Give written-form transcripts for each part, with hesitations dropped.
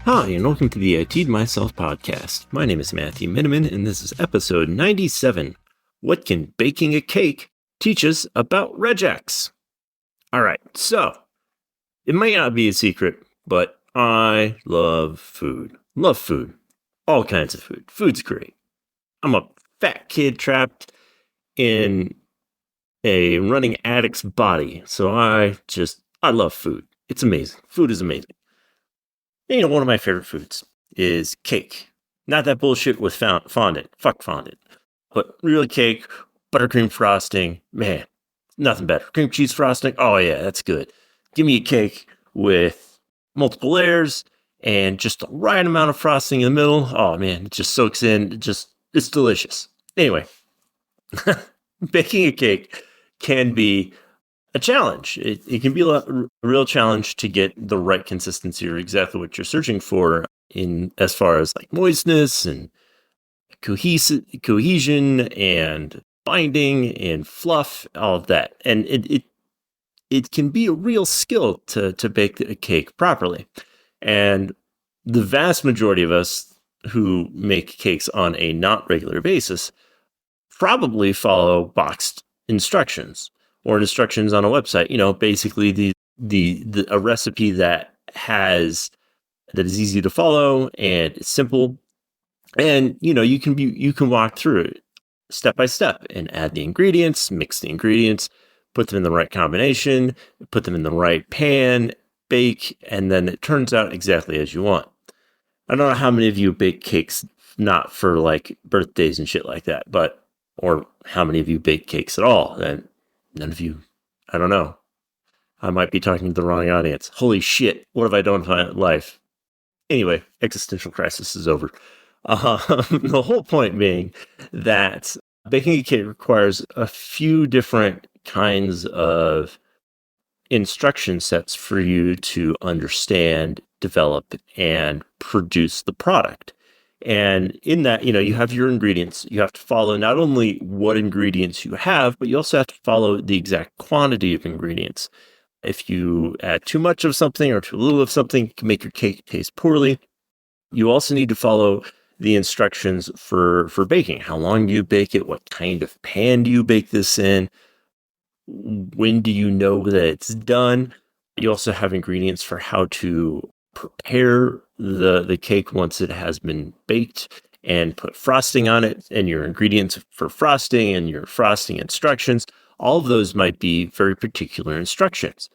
Hi, and welcome to the I T'd Myself podcast. My name is Matthew Miniman, and this is episode 97. What can baking a cake teach us about Regex? All right, so it might not be a secret, but I love food. Love food. All kinds of food. Food's great. I'm a fat kid trapped in a running addict's body, so I love food. It's amazing. Food is amazing. You know, one of my favorite foods is cake. Not that bullshit with fondant. Fuck fondant. But real cake, buttercream frosting, man, nothing better. Cream cheese frosting, oh yeah, that's good. Give me a cake with multiple layers and just the right amount of frosting in the middle. Oh man, it just soaks in. It's delicious. Anyway, baking a cake can be a challenge. It can be a real challenge to get the right consistency or exactly what you're searching for in as far as like moistness and cohesion and binding and fluff, all of that. And it can be a real skill to bake a cake properly. And the vast majority of us who make cakes on a not regular basis probably follow boxed instructions or instructions on a website. You know, basically a recipe that is easy to follow and it's simple. And you know, you can walk through it step by step and add the ingredients, mix the ingredients, put them in the right combination, put them in the right pan, bake, and then it turns out exactly as you want. I don't know how many of you bake cakes not for like birthdays and shit like that, or how many of you bake cakes at all. And none of you, I don't know. I might be talking to the wrong audience. Holy shit, what have I done with my life? Anyway, existential crisis is over. The whole point being that baking a cake requires a few different kinds of instruction sets for you to understand, develop, and produce the product. And in that, you know, you have your ingredients. You have to follow not only what ingredients you have, but you also have to follow the exact quantity of ingredients. If you add too much of something or too little of something, it can make your cake taste poorly. You also need to follow the instructions for baking. How long do you bake it? What kind of pan do you bake this in? When do you know that it's done? You also have ingredients for how to prepare the cake once it has been baked and put frosting on it, and your ingredients for frosting and your frosting instructions. All of those might be very particular instructions.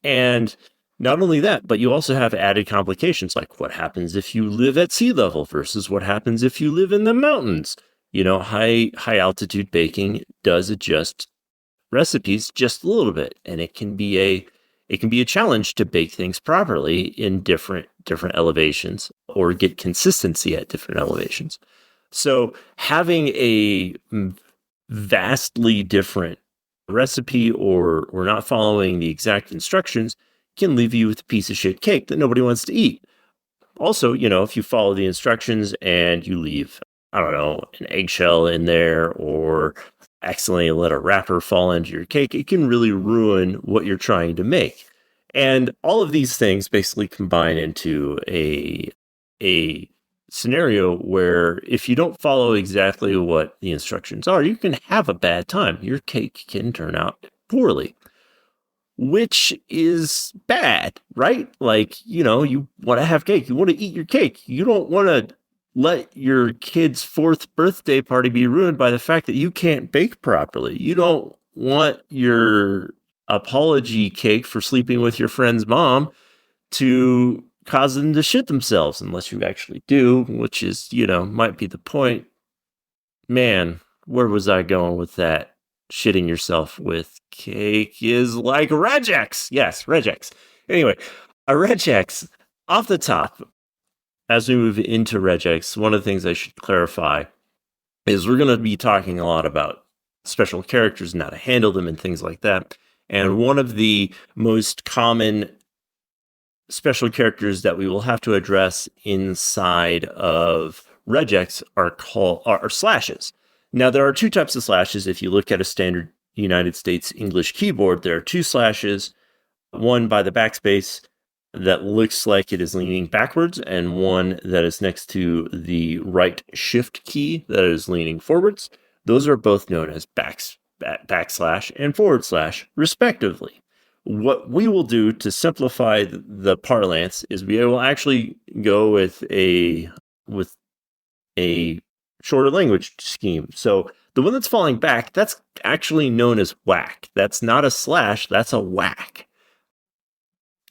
And not only that, but you also have added complications like what happens if you live at sea level versus what happens if you live in the mountains. You know, high altitude baking does adjust recipes just a little bit, and it can be a challenge to bake things properly in different elevations or get consistency at different elevations. So having a vastly different recipe or not following the exact instructions can leave you with a piece of shit cake that nobody wants to eat. Also, you know, if you follow the instructions and you leave, I don't know, an eggshell in there or accidentally let a wrapper fall into your cake, it can really ruin what you're trying to make. And all of these things basically combine into a scenario where if you don't follow exactly what the instructions are, you can have a bad time. Your cake can turn out poorly, which is bad, right? Like, you know, you want to have cake. You want to eat your cake. You don't want to let your kid's 4th birthday party be ruined by the fact that you can't bake properly. You don't want your apology cake for sleeping with your friend's mom to cause them to shit themselves, unless you actually do, which is, you know, might be the point. Man, where was I going with that? Shitting yourself with cake is like Regex. Yes, Regex. Anyway, a Regex off the top. As we move into Regex, one of the things I should clarify is we're going to be talking a lot about special characters and how to handle them and things like that. And one of the most common special characters that we will have to address inside of Regex are slashes. Now, there are two types of slashes. If you look at a standard United States English keyboard, there are two slashes, one by the backspace that looks like it is leaning backwards and one that is next to the right shift key that is leaning forwards. Those are both known as backslash and forward slash, respectively. What we will do to simplify the parlance is we will actually go with a shorter language scheme. So the one that's falling back, that's actually known as whack. That's not a slash, that's a whack.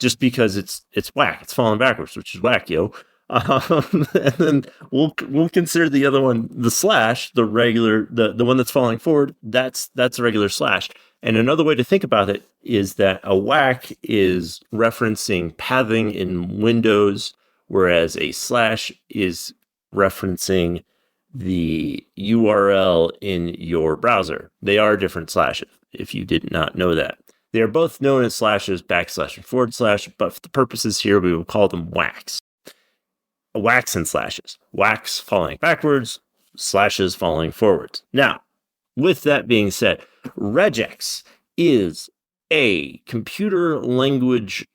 Just because it's whack, it's falling backwards, which is whack, yo. And then we'll consider the other one the slash, the regular, the one that's falling forward. That's a regular slash. And another way to think about it is that a whack is referencing pathing in Windows, whereas a slash is referencing the URL in your browser. They are different slashes, if you did not know that. They are both known as slashes, backslash and forward slash, but for the purposes here, we will call them whacks. Whacks and slashes. Whacks falling backwards, slashes falling forwards. Now, with that being said, Regex is a computer language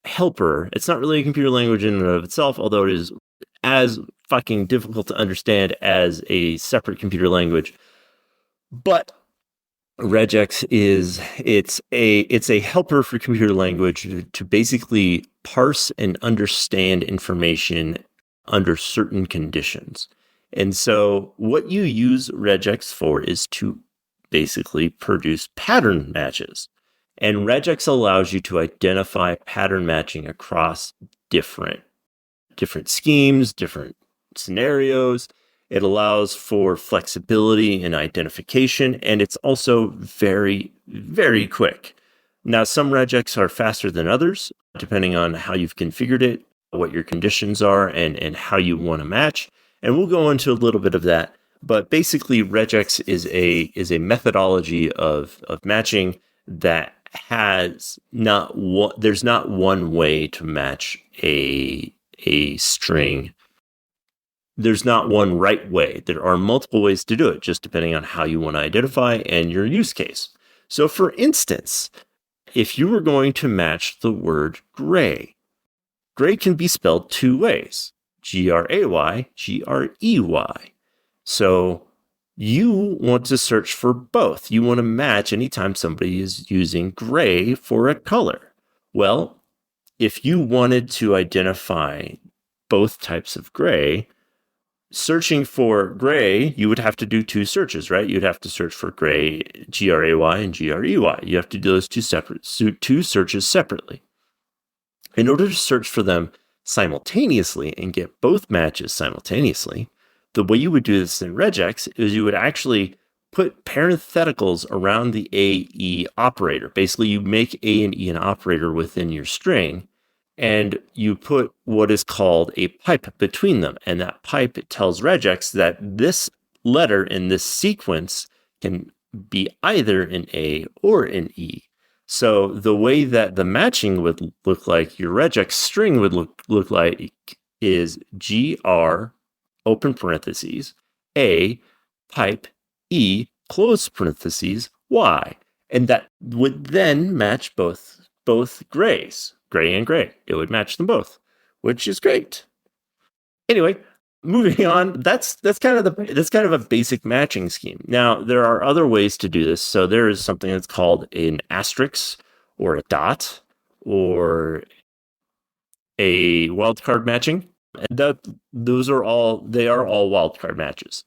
helper. It's not really a computer language in and of itself, although it is as fucking difficult to understand as a separate computer language. But Regex it's a helper for computer language to basically parse and understand information under certain conditions. And so what you use Regex for is to basically produce pattern matches. And Regex allows you to identify pattern matching across different schemes, different scenarios. It allows for flexibility in identification, and it's also very, very quick. Now, some regex are faster than others, depending on how you've configured it, what your conditions are, and how you want to match. And we'll go into a little bit of that. But basically, regex is a methodology of matching that has there's not one way to match a string. There's not one right way. There are multiple ways to do it, just depending on how you want to identify and your use case. So for instance, if you were going to match the word gray can be spelled two ways, Gray, Grey. So you want to search for both. You want to match anytime somebody is using gray for a color. Well, if you wanted to identify both types of gray, searching for gray, you would have to do two searches, right? You'd have to search for gray, Gray and Grey. You have to do those two searches separately. In order to search for them simultaneously and get both matches simultaneously, the way you would do this in regex is you would actually put parentheticals around the A-E operator. Basically, you make A and E an operator within your string, and you put what is called a pipe between them. And that pipe, it tells regex that this letter in this sequence can be either an A or an E. So the way that the matching would look like, your regex string would look like is GR, open parentheses, A, pipe, E, close parentheses, Y. And that would then match both grays. Gray and gray. It would match them both, which is great. Anyway, moving on. That's kind of a basic matching scheme. Now, there are other ways to do this. So there is something that's called an asterisk or a dot or a wildcard matching. And those are all wildcard matches.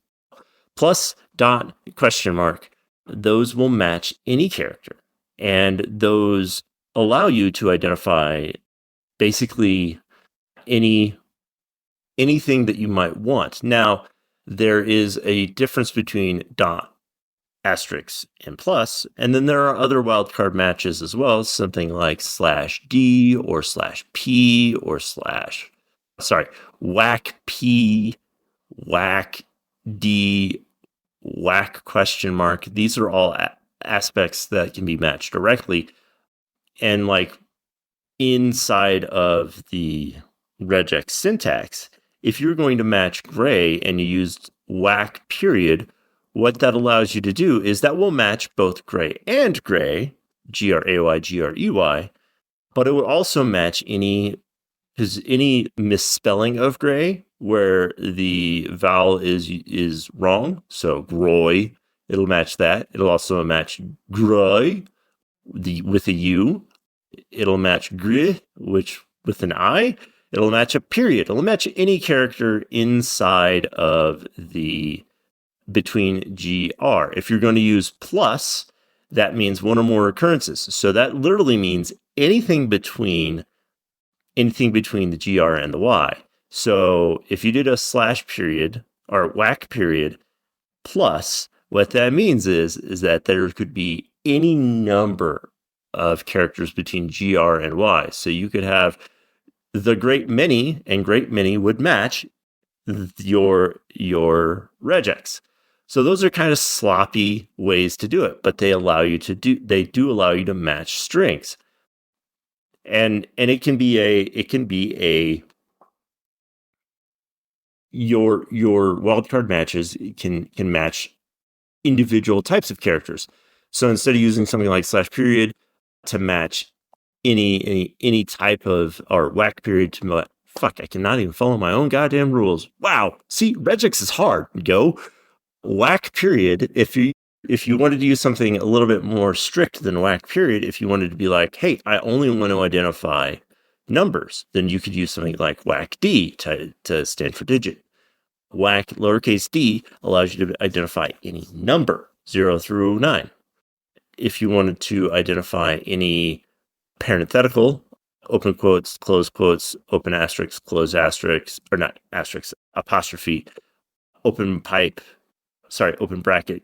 Plus, dot, question mark, those will match any character. And those allow you to identify basically anything that you might want. Now, there is a difference between dot, asterisk, and plus, and then there are other wildcard matches as well, something like /D or /P or whack P, whack D, whack question mark. These are all aspects that can be matched directly. And like inside of the regex syntax, if you're going to match gray and you used whack period, what that allows you to do is that will match both gray and gray, Gray, Grey, but it will also match any because any misspelling of gray where the vowel is wrong, so groy, it'll match that. It'll also match groy with a U. It'll match gr, which with an I. It'll match a period. It'll match any character inside of the between GR. If you're going to use plus, that means one or more occurrences. So that literally means anything between the GR and the Y. So if you did a slash period or whack period plus, what that means is that there could be any number of characters between GR and Y. So you could have the great many, and great many would match your regex. So those are kind of sloppy ways to do it, but they do allow you to match strings. And it can be your wildcard matches can match individual types of characters. So instead of using something like slash period to match any type of, or whack period to I cannot even follow my own goddamn rules. Wow. See, regex is hard. Go whack period. If you wanted to use something a little bit more strict than whack period, if you wanted to be like, hey, I only want to identify numbers, then you could use something like whack D to stand for digit. Whack lowercase d allows you to identify any number, 0 through 9. If you wanted to identify any parenthetical, open quotes, close quotes, open asterisk, close asterisk, or not asterisk, apostrophe, open bracket,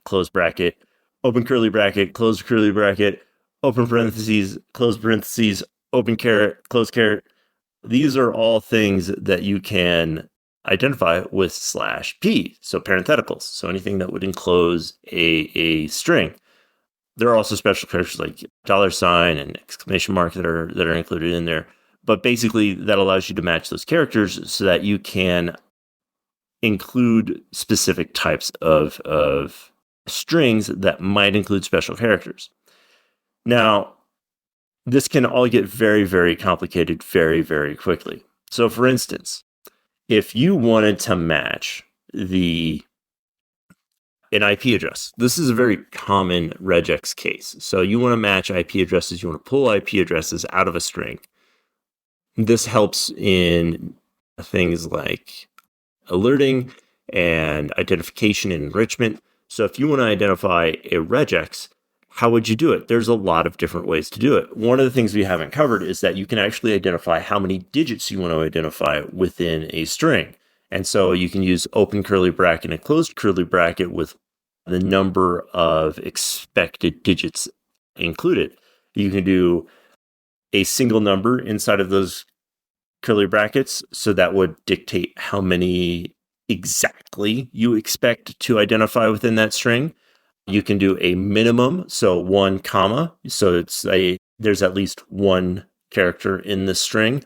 close bracket, open curly bracket, close curly bracket, open parentheses, close parentheses, open caret, close caret. These are all things that you can identify with slash P, so parentheticals. So anything that would enclose a string. There are also special characters like $sign and exclamation mark that are included in there. But basically, that allows you to match those characters so that you can include specific types of strings that might include special characters. Now, this can all get very, very complicated very, very quickly. So, for instance, if you wanted to match an IP address. This is a very common regex case. So you want to match IP addresses. You want to pull IP addresses out of a string. This helps in things like alerting and identification and enrichment. So if you want to identify a regex, how would you do it? There's a lot of different ways to do it. One of the things we haven't covered is that you can actually identify how many digits you want to identify within a string. And so you can use open curly bracket and closed curly bracket with the number of expected digits included. You can do a single number inside of those curly brackets, so that would dictate how many exactly you expect to identify within that string. You can do a minimum, so 1 comma, so there's at least one character in the string.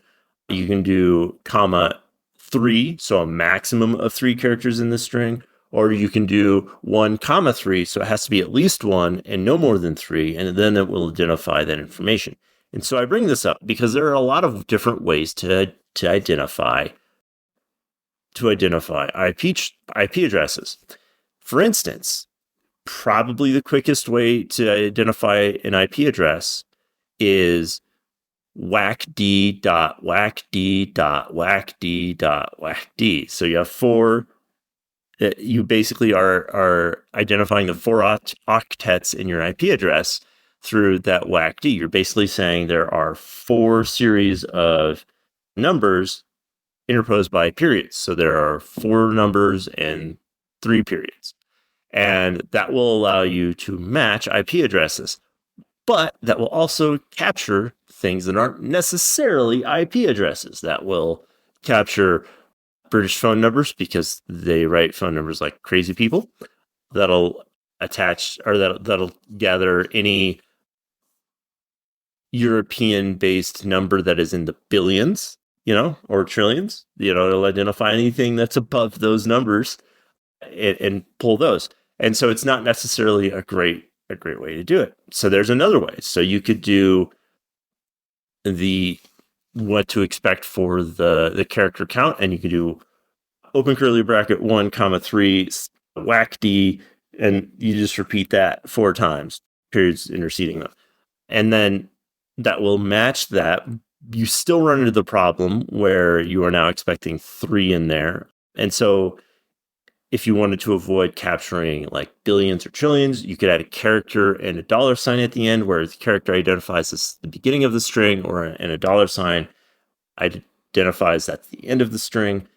You can do comma 3, so a maximum of 3 characters in the string, or you can do 1 comma 3, so it has to be at least 1 and no more than 3, and then it will identify that information. And so I bring this up because there are a lot of different ways to identify IP addresses. For instance, probably the quickest way to identify an IP address is whackd dot whackd dot whackd dot whackd. So you have 4. You basically are identifying the 4 octets in your IP address through that whackd. You're basically saying there are 4 series of numbers interposed by periods. So there are 4 numbers and 3 periods. And that will allow you to match IP addresses. But that will also capture things that aren't necessarily IP addresses. That will capture British phone numbers because they write phone numbers like crazy people. That'll attach, or that'll gather any European-based number that is in the billions, or trillions. It'll identify anything that's above those numbers and pull those. And so it's not necessarily a great way to do it. So there's another way. So you could do the what to expect for the character count, and you can do open curly bracket 1 comma 3 whack D, and you just repeat that 4 times, periods interceding them, and then that will match that. You still run into the problem where you are now expecting 3 in there, and so if you wanted to avoid capturing like billions or trillions, you could add a character and a dollar sign at the end, where the character identifies as the beginning of the string, and a dollar sign identifies that's the end of the string.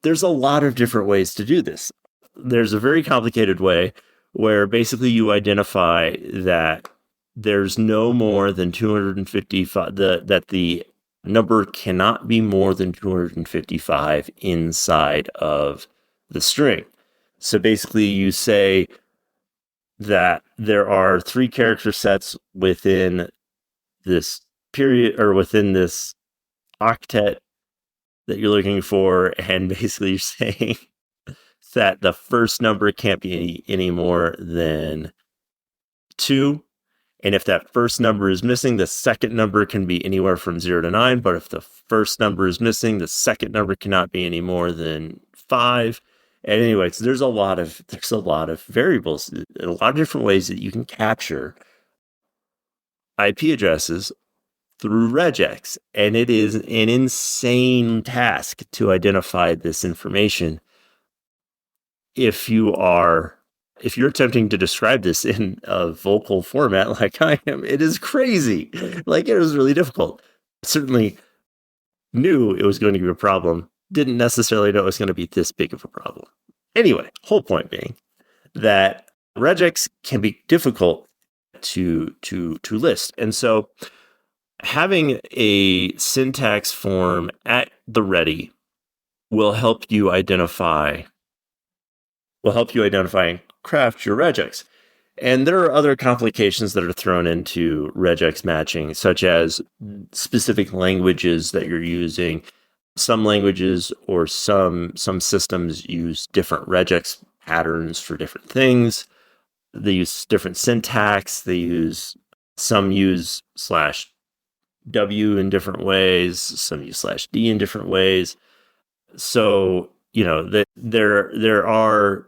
There's a lot of different ways to do this. There's a very complicated way where basically you identify that there's no more than 255, that the number cannot be more than 255 inside of the string. So basically you say that there are 3 character sets within this period, or within this octet that you're looking for, and basically you're saying that the first number can't be any more than 2. And if that first number is missing, the second number can be anywhere from 0 to 9. But if the first number is missing, the second number cannot be any more than 5. And anyways, there's a lot of variables, a lot of different ways that you can capture IP addresses through regex. And it is an insane task to identify this information. If you're attempting to describe this in a vocal format like I am, it is crazy. Like, it was really difficult. Certainly knew it was going to be a problem. Didn't necessarily know it was going to be this big of a problem. Anyway, whole point being that regex can be difficult to list. And so having a syntax form at the ready will help you identify and craft your regex. And there are other complications that are thrown into regex matching, such as specific languages that you're using. Some languages or some systems use different regex patterns for different things. They use different syntax. Some use /w in different ways. Some use /d in different ways. So, there are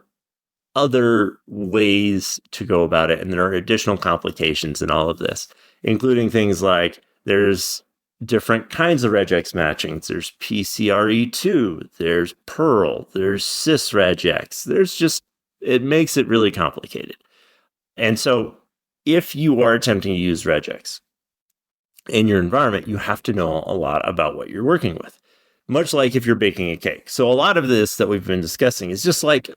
other ways to go about it, and there are additional complications in all of this, including things like there's different kinds of regex matchings. There's PCRE2, there's Perl, there's sysregex. It makes it really complicated. And so if you are attempting to use regex in your environment, you have to know a lot about what you're working with, much like if you're baking a cake. So a lot of this that we've been discussing is just like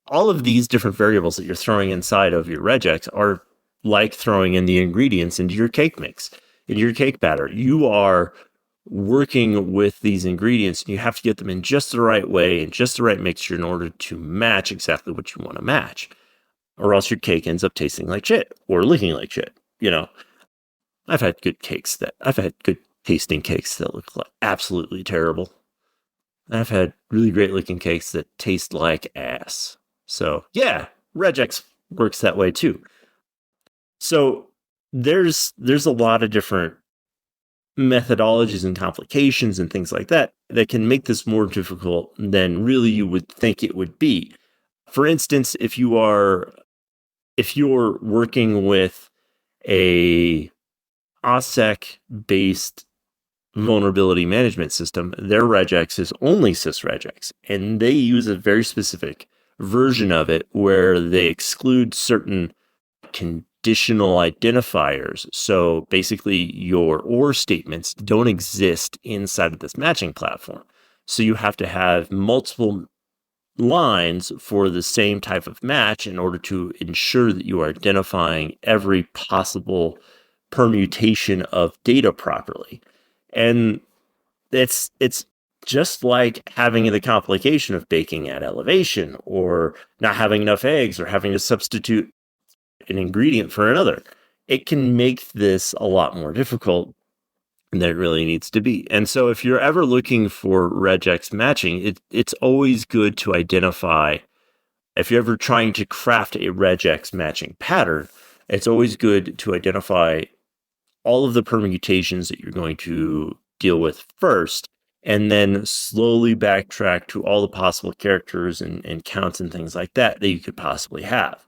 all of these different variables that you're throwing inside of your regex are like throwing in the ingredients into your cake mix, into your cake batter. You are working with these ingredients, and you have to get them in just the right way and just the right mixture in order to match exactly what you want to match, or else your cake ends up tasting like shit or looking like shit. I've had good tasting cakes that look like absolutely terrible. I've had really great looking cakes that taste like ass. So yeah, regex works that way too. So there's a lot of different methodologies and complications and things like that can make this more difficult than really you would think it would be. For instance, if you're working with a OSSEC based vulnerability management system, their regex is only sysregex, and they use a very specific version of it where they exclude certain conditional identifiers. So basically your OR statements don't exist inside of this matching platform. So you have to have multiple lines for the same type of match in order to ensure that you are identifying every possible permutation of data properly. And it's just like having the complication of baking at elevation, or not having enough eggs, or having to substitute an ingredient for another. It can make this a lot more difficult than it really needs to be. And so if you're ever looking for regex matching, it's always good to identify, if you're ever trying to craft a regex matching pattern, it's always good to identify all of the permutations that you're going to deal with first, and then slowly backtrack to all the possible characters and counts and things like that you could possibly have.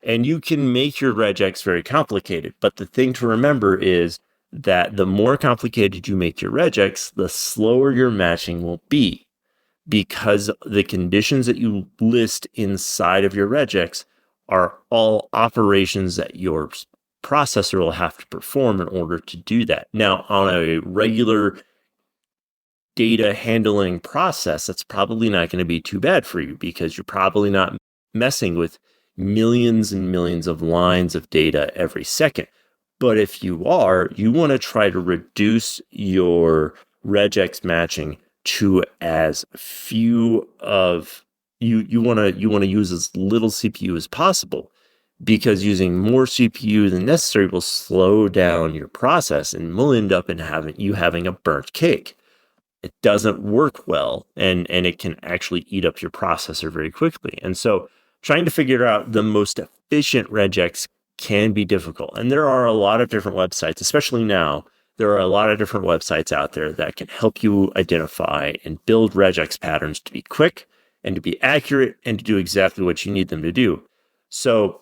And you can make your regex very complicated, but the thing to remember is that the more complicated you make your regex, the slower your matching will be, because the conditions that you list inside of your regex are all operations that your processor will have to perform in order to do that. Now, on a regular data handling process, that's probably not going to be too bad for you, because you're probably not messing with millions and millions of lines of data every second. But if you are, you want to try to reduce your regex matching to as few of you want to use as little CPU as possible, because using more CPU than necessary will slow down your process and will end up in having a burnt cake. It doesn't work well, and it can actually eat up your processor very quickly. And so trying to figure out the most efficient regex can be difficult. And there are a lot of different websites, especially now. There are a lot of different websites out there that can help you identify and build regex patterns to be quick and to be accurate and to do exactly what you need them to do. So,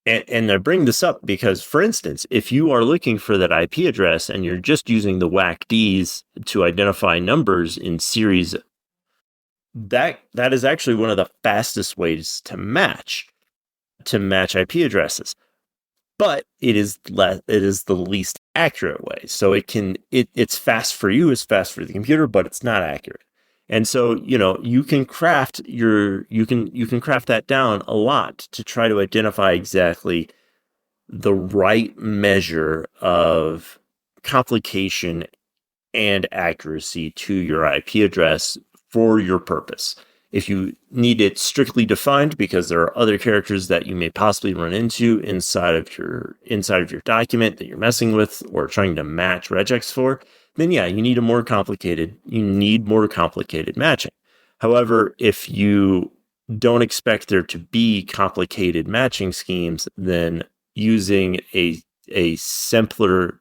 and I bring this up because, for instance, if you are looking for that IP address and you're just using the WACDs to identify numbers in series, that is actually one of the fastest ways to match IP addresses. But it is the least accurate way. So it's fast for you, it's fast for the computer, but it's not accurate. And so, you can craft that down a lot to try to identify exactly the right measure of complication and accuracy to your IP address for your purpose. If you need it strictly defined because there are other characters that you may possibly run into inside of your document that you're messing with or trying to match regex for, then yeah, you need more complicated matching. However, if you don't expect there to be complicated matching schemes, then using a simpler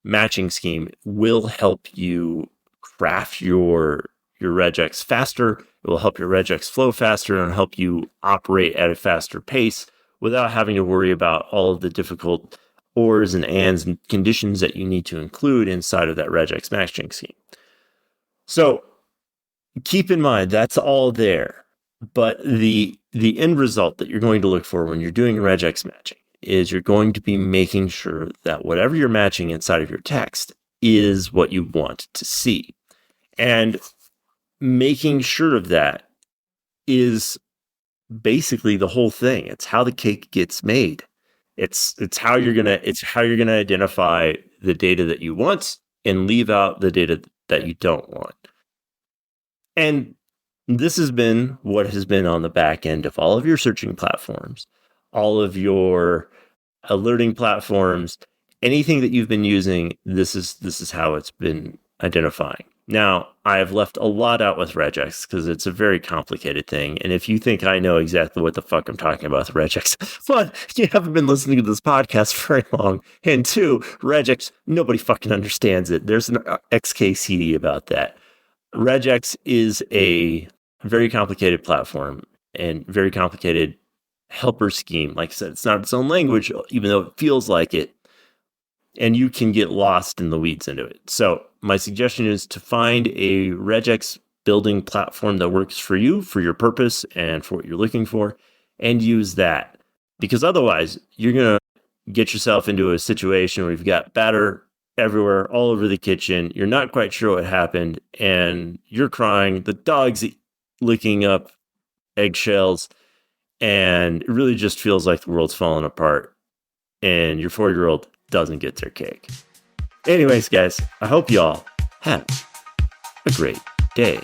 matching scheme will help you craft your regex faster. It will help your regex flow faster and help you operate at a faster pace without having to worry about all of the difficult ors and ands and conditions that you need to include inside of that regex matching scheme. So keep in mind, that's all there. But the end result that you're going to look for when you're doing regex matching is you're going to be making sure that whatever you're matching inside of your text is what you want to see. And making sure of that is basically the whole thing. It's how the cake gets made. It's how you're gonna identify the data that you want and leave out the data that you don't want. And this has been what has been on the back end of all of your searching platforms, all of your alerting platforms, anything that you've been using. This is how it's been identifying. Now, I have left a lot out with regex because it's a very complicated thing. And if you think I know exactly what the fuck I'm talking about with regex, one, you haven't been listening to this podcast very long. And two, regex, nobody fucking understands it. There's an XKCD about that. Regex is a very complicated platform and very complicated helper scheme. Like I said, it's not its own language, even though it feels like it. And you can get lost in the weeds into it. So my suggestion is to find a regex building platform that works for you, for your purpose, and for what you're looking for, and use that. Because otherwise, you're going to get yourself into a situation where you've got batter everywhere, all over the kitchen. You're not quite sure what happened, and you're crying. The dog's licking up eggshells, and it really just feels like the world's falling apart, and your 4-year-old doesn't get their cake. Anyways, guys, I hope y'all have a great day.